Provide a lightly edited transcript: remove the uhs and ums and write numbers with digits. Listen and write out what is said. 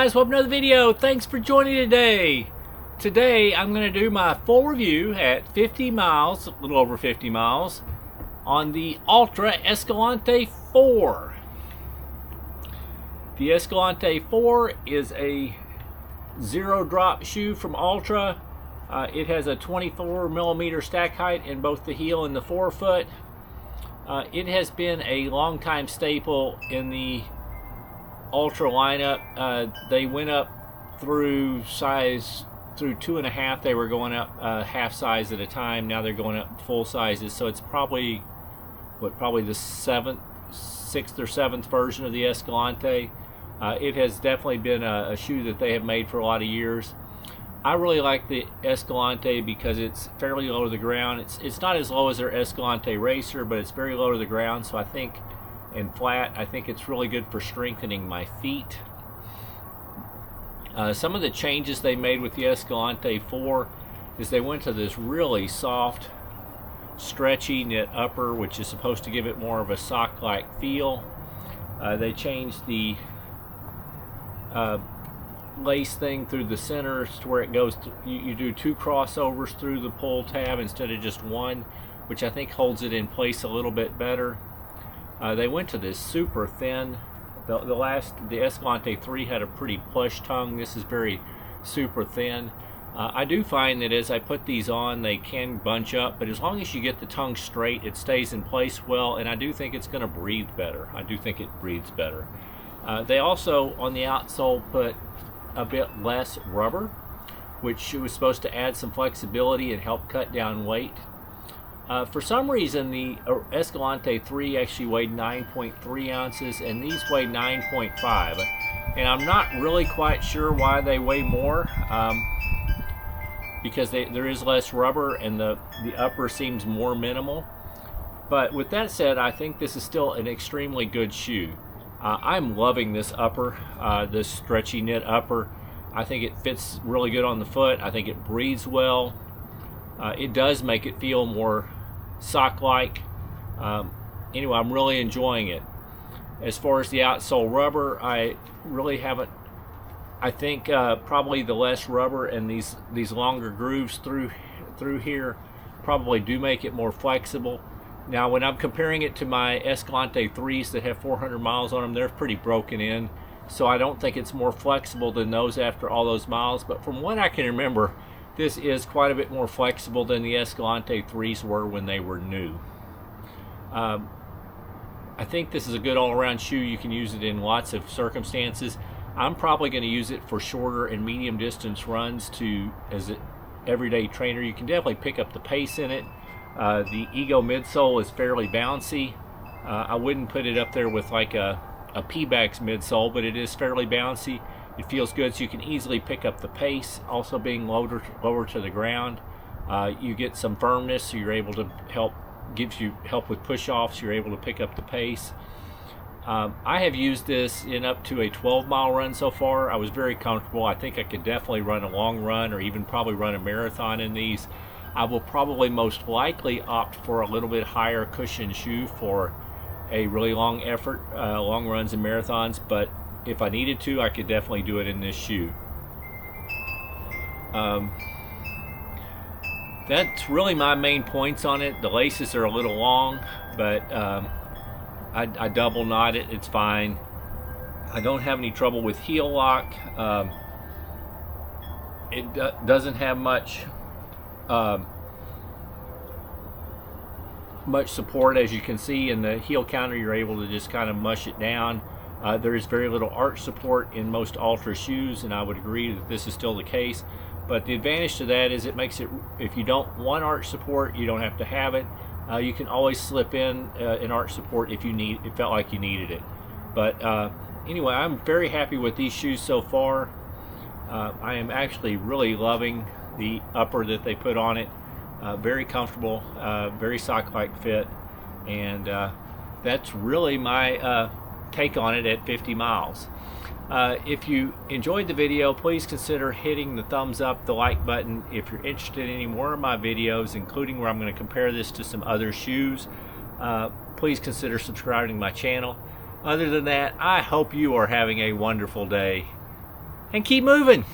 guys, welcome to another video. Thanks for joining today. Today I'm going to do my full review at 50 miles, a little over 50 miles, on the Altra Escalante 4. The Escalante 4 is a zero drop shoe from Altra. It has a 24 millimeter stack height in both the heel and the forefoot. It has been a long time staple in the Altra lineup. They went up through size, through 2.5. They were going up half size at a time. Now they're going up full sizes. So it's probably the sixth or seventh version of the Escalante. It has definitely been a shoe that they have made for a lot of years. I really like the Escalante because it's fairly low to the ground. It's not as low as their Escalante Racer, but it's very low to the ground. So I think, and flat, I think it's really good for strengthening my feet. Some of the changes they made with the Escalante 4 is they went to this really soft, stretchy knit upper, which is supposed to give it more of a sock-like feel. They changed the lace thing through the center to where it goes you do 2 crossovers through the pull tab instead of just one, which I think holds it in place a little bit better. They went to this super thin. The Escalante 3 had a pretty plush tongue. This is very super thin. I do find that as I put these on, they can bunch up, but as long as you get the tongue straight, it stays in place well, and I do think it's going to breathe better. I do think it breathes better. They also, on the outsole, put a bit less rubber, which was supposed to add some flexibility and help cut down weight. For some reason, the Escalante 3 actually weighed 9.3 ounces, and these weigh 9.5. And I'm not really quite sure why they weigh more, because there is less rubber and the upper seems more minimal. But with that said, I think this is still an extremely good shoe. I'm loving this upper, this stretchy knit upper. I think it fits really good on the foot. I think it breathes well. It does make it feel more sock-like. Anyway, I'm really enjoying it. As far as the outsole rubber, I really haven't. I think probably the less rubber and these longer grooves through here probably do make it more flexible. Now, when I'm comparing it to my Escalante 3s that have 400 miles on them, they're pretty broken in. So I don't think it's more flexible than those after all those miles. But from what I can remember, this is quite a bit more flexible than the Escalante 3s were when they were new. I think this is a good all-around shoe. You can use it in lots of circumstances. I'm probably going to use it for shorter and medium distance runs as an everyday trainer. You can definitely pick up the pace in it. The Ego midsole is fairly bouncy. I wouldn't put it up there with like a Pebax midsole, but it is fairly bouncy. It feels good, so you can easily pick up the pace. Also being lower to the ground, you get some firmness, so you're able to gives you help with push-offs. You're able to pick up the pace. I have used this in up to a 12-mile run so far. I was very comfortable. I think I could definitely run a long run or even probably run a marathon in these. I will probably most likely opt for a little bit higher cushion shoe for a really long effort, long runs and marathons, but if I needed to, I could definitely do it in this shoe. That's really my main points on it. The laces are a little long, but I double knot it. It's fine. I don't have any trouble with heel lock. It doesn't have much support, as you can see in the heel counter. You're able to just kind of mush it down. There is very little arch support in most Altra shoes, and I would agree that this is still the case. But the advantage to that is it makes it, if you don't want arch support, you don't have to have it. You can always slip in an arch support if it felt like you needed it. But anyway, I'm very happy with these shoes so far. I am actually really loving the upper that they put on it. Very comfortable, very sock-like fit, and that's really my take on it at 50 miles. If you enjoyed the video, please consider hitting the thumbs up, the like button. If you're interested in any more of my videos, including where I'm going to compare this to some other shoes, please consider subscribing to my channel. Other than that, I hope you are having a wonderful day. and keep moving.